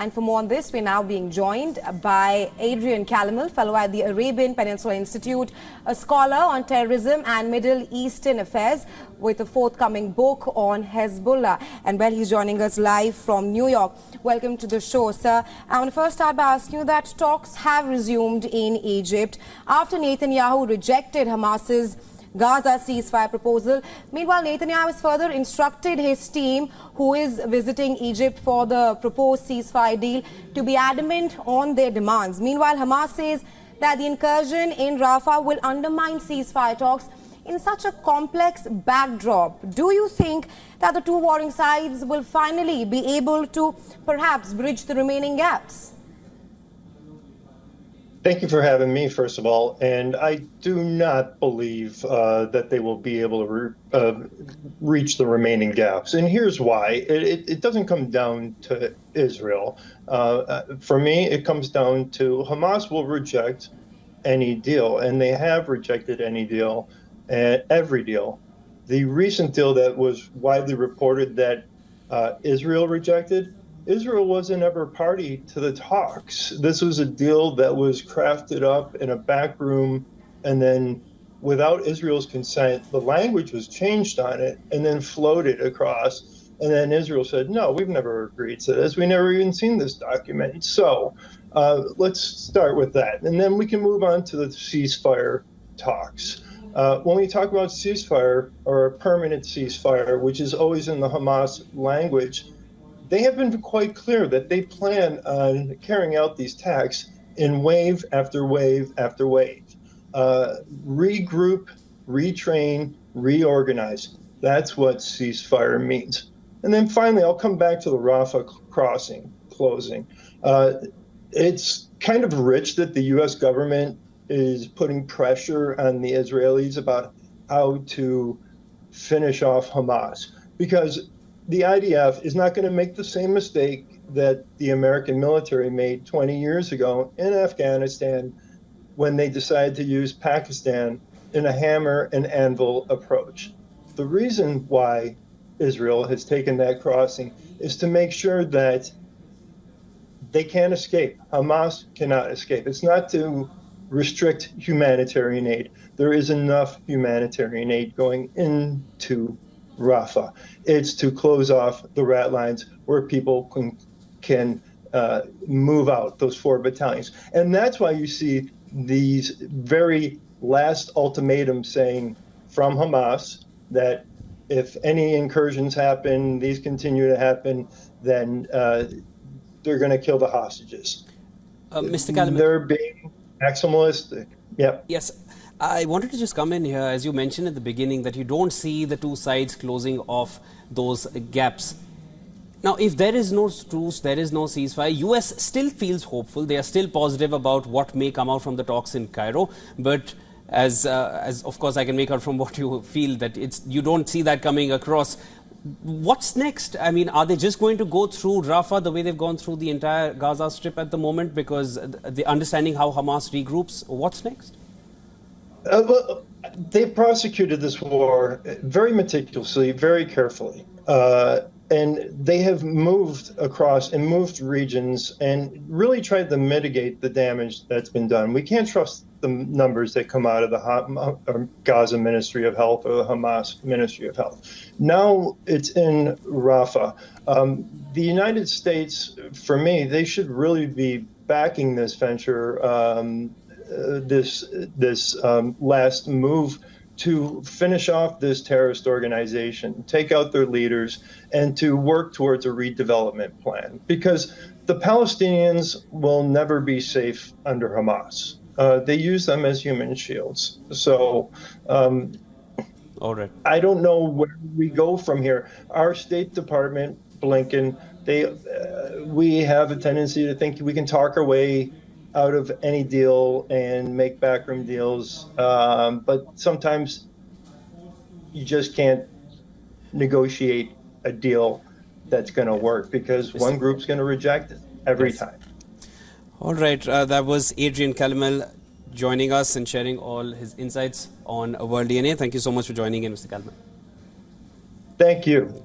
And for more on this, we're now being joined by Adrian Calamel, fellow at the Arabian Peninsula Institute, a scholar on terrorism and Middle Eastern affairs, with a forthcoming book on Hezbollah. And well, he's joining us live from New York. Welcome to the show, sir. I want to first start by asking you that talks have resumed in Egypt after Netanyahu rejected Hamas's Gaza ceasefire proposal. Meanwhile, Netanyahu has further instructed his team, who is visiting Egypt for the proposed ceasefire deal, to be adamant on their demands. Meanwhile, Hamas says that the incursion in Rafah will undermine ceasefire talks in such a complex backdrop. Do you think that the two warring sides will finally be able to perhaps bridge the remaining gaps? Thank you for having me, first of all. And I do not believe that they will be able to reach the remaining gaps. And here's why. It doesn't come down to Israel. For me, it comes down to Hamas will reject any deal, and they have rejected any deal, every deal. The recent deal that was widely reported that Israel rejected, Israel wasn't ever party to the talks. This was a deal that was crafted up in a back room, and then without Israel's consent, the language was changed on it and then floated across. And then Israel said, no, we've never agreed to this. We never even seen this document. So let's start with that. And then we can move on to the ceasefire talks. When we talk about ceasefire or a permanent ceasefire, which is always in the Hamas language, they have been quite clear that they plan on carrying out these attacks in wave after wave after wave. Regroup, retrain, reorganize. That's what ceasefire means. And then finally, I'll come back to the Rafah closing. It's kind of rich that the U.S. government is putting pressure on the Israelis about how to finish off Hamas, because the IDF is not going to make the same mistake that the American military made 20 years ago in Afghanistan when they decided to use Pakistan in a hammer and anvil approach. The reason why Israel has taken that crossing is to make sure that they can't escape. Hamas cannot escape. It's not to restrict humanitarian aid. There is enough humanitarian aid going into Rafah. It's to close off the rat lines where people can move out, those 4 battalions. And that's why you see these very last ultimatums saying from Hamas that if any incursions happen, these continue to happen, then they're going to kill the hostages. Mr. Calamel, they're being maximalistic. Yep. Yes. I wanted to just come in here, as you mentioned at the beginning, that you don't see the two sides closing off those gaps. Now, if there is no truce, there is no ceasefire, US still feels hopeful. They are still positive about what may come out from the talks in Cairo. But as of course I can make out from what you feel, that you don't see that coming across. What's next? I mean, are they just going to go through Rafah the way they've gone through the entire Gaza Strip at the moment, because the understanding how Hamas regroups? What's next? Well, they prosecuted this war very meticulously, very carefully. And they have moved across and moved regions and really tried to mitigate the damage that's been done. We can't trust the numbers that come out of the Gaza Ministry of Health or the Hamas Ministry of Health. Now it's in Rafah. The United States, for me, they should really be backing this venture, this last move to finish off this terrorist organization, take out their leaders, and to work towards a redevelopment plan. Because the Palestinians will never be safe under Hamas. They use them as human shields. So all right. I don't know where we go from here. Our State Department, Blinken, we have a tendency to think we can talk our way out of any deal and make backroom deals, but sometimes you just can't negotiate a deal that's going to work, because one group's going to reject it every time. All right, that was Adrian Calamel joining us and sharing all his insights on World DNA. Thank you so much for joining in, Mr. Gallant. Thank you.